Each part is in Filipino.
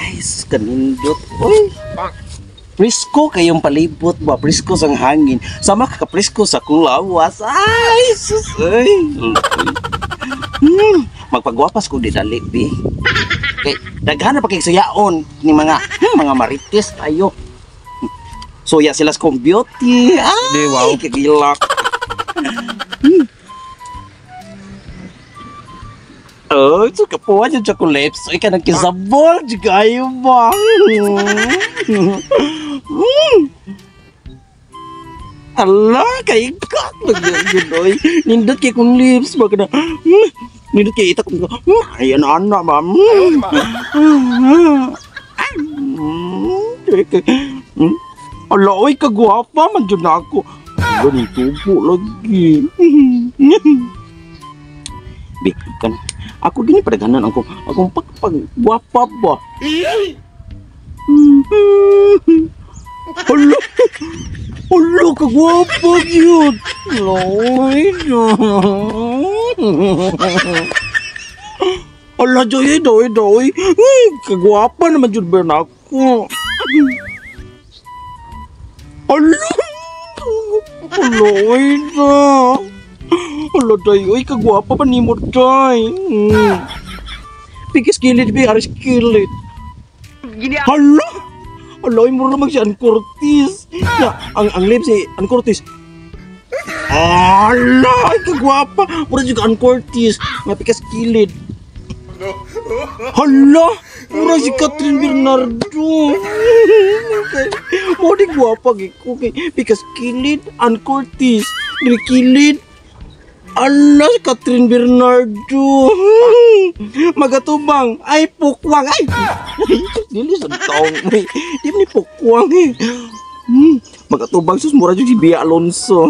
Ay, kanindot. Uy. Presko kayong palibot ba? Presko sang hangin. Sama ka presko sa kulawas. Ay, sus. Ay. Magpagwapas ko di dali, bi. Kay daghan na pa kay sayaon ni mga marites tayo. Soya sila sa beauty. Ay, wow. Kagilak. Oh, ito ka po yung chocolate. So, ika nagkisabol. Diga ayo ba? Ala, kay ikat. Nagyan, nindot kay kong lips. Baka na, nindot kay itak kong, ayan, anak, ma'am. Ala, oy, kagwapa. Mandiyan na ako. Ganun tubo lagi. Bi, kan, ako din padaghanan akong pagpagwapa ba. Hala, kagwapa yun. Lloyd. Hala, doy. Kagwapa naman yun ba na ako. Hala, Lloyd. Hala, day, oy, kagwapa pa ni mo, day. Pigis kilid, bi, aris kilid. Hala, ay mo naman si Ann Curtis. Ya, ang lips si Ann Curtis. Hala, ay kagwapa. Mura juga Ann Curtis. Nga pikas kilid. Hala, mura si Catherine Bernardo. Mo di gwapa giko kay pikas kilid Ann Curtis. Dili kilid. Ala, si Catherine Bernardo. Magatubang. Ay, pukwang. Ay, dili sa taong. Di ni pukwang eh. Magatubang sus mura si Bea Alonso.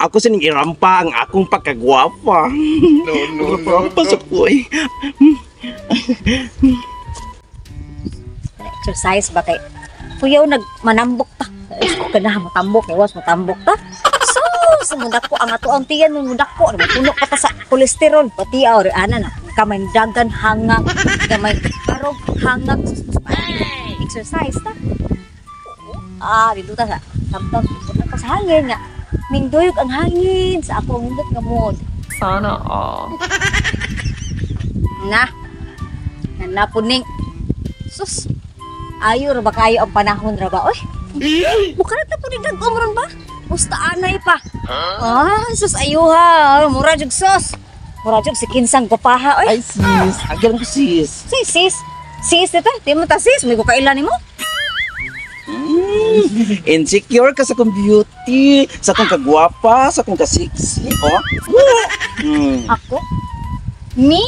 Ako sining irampa ang akong pagkagwapa. No. Rampa sa kuy. Exercise ba kay kuyaw nagmanambok ta. Ko kana matambok, iwas matambok ta. Mudak ko ang ato ang tiyan mo mudak ko puno pa ta sa kolesterol pati or ana na kamay dagan hangak kamay arog hangak exercise ta dito ta sa tamtam pa sa hangin nga mingduyog ang hangin sa akong hindot nga mood sana na puning sus ayo ra ba kayo ang panahon ra ba oy bukan ta puning dagom ba Musta anay pa. Sus ayuha. Mura jug sus. Mura jug si kinsang papaha. Ay, sis. Agyan ko sis. Sis. Sis ito. Di mo ta sis. May kukailan mo. Insecure ka sa kong beauty. Sa kong kagwapa. Sa kong kasiksi. Oh. Ako? Me?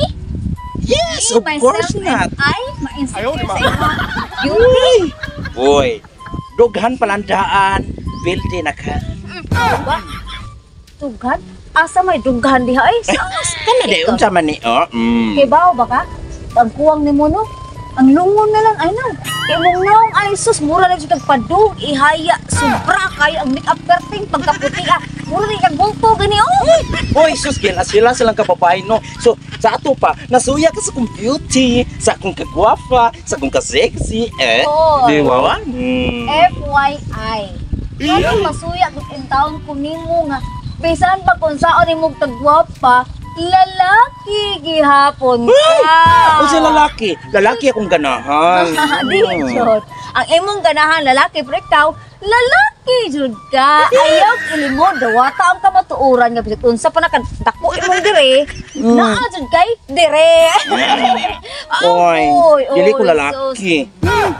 Yes, of course not. I ma-insecure sa iyo. Beauty. Boy. Dughan palandaan. Pildi na ka. Dughan? Asa may dughan diha ay? Sas kana di unsa man ni Kibaw ba ka? Ang kuwang ni mo no? Ang lungon na lang ay no. Kay mong naong ay sus mura lang jud padung ihaya sobra kay ang makeup perting pagkaputi Mura rin kang bulto gani Hoy sus sila silang kababae no. So sa ato pa nasuya ka sa kong beauty, sa akong kagwapa, sa akong ka-sexy di ba? FYI. Kaya masuya kung intawon ko nimo nga bisan pa kung saan imong tagwapa lalaki gihapon ka. Unsa lalaki? Lalaki akong ganahan. Di jud. Ang imong ganahan lalaki pero ikaw lalaki jud ka. Ayaw ilimo dawata ang kamatuoran nga bisag unsa pa nakadako imong dire. Naa jud kay dire. Oy, dili ko lalaki.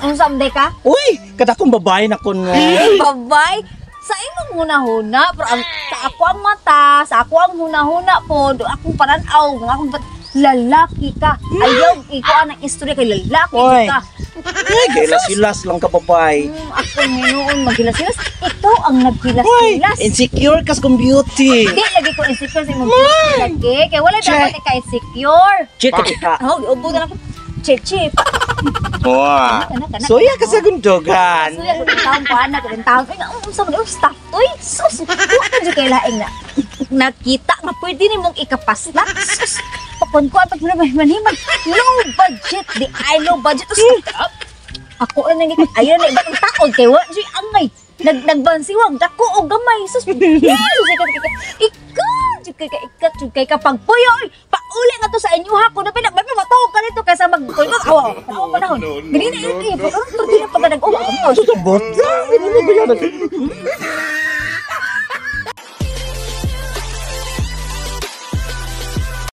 Unsa man ka? Uy, kadakong babae na kon. Babay? Sa imong huna-huna, pero sa ako ang mata, sa ako ang huna-huna po, akong pananaw, akong lalaki ka. Ayaw, ikaw ang istorya kay lalaki ka. Ay, gilas-gilas lang ka, babay. Ako ngayon, maghilas-gilas. Ikaw ang naghilas-gilas. Insecure kas kong beauty. Hindi, lagi ko insecure sa imong beauty. Kaya wala dapat ka-insecure. Chika. Ubo na ako. Chip. Wow. Soya ka sa gundogan. Soya sa taong paana, kung taong, ay nga, sa mga staff to, sus, huwag ka dyan kay laing na. Nakita nga pwede ni mong ikapasnak, sus, kuan pag manhiman. Low budget, di ay low budget. Tapos, ako na nang ayun na ibang taon kay wa si angay. Nagbansiwag dako o gamay. Sus, kay kapag puyo, pauli nga to sa inyo ha. Kung na pinagmatawag ka nito kaysa mag-puyo. Awa, panahon. Ganina yun eh. Pero tortilla pag nag-uwa. Bota! Ano ba yan?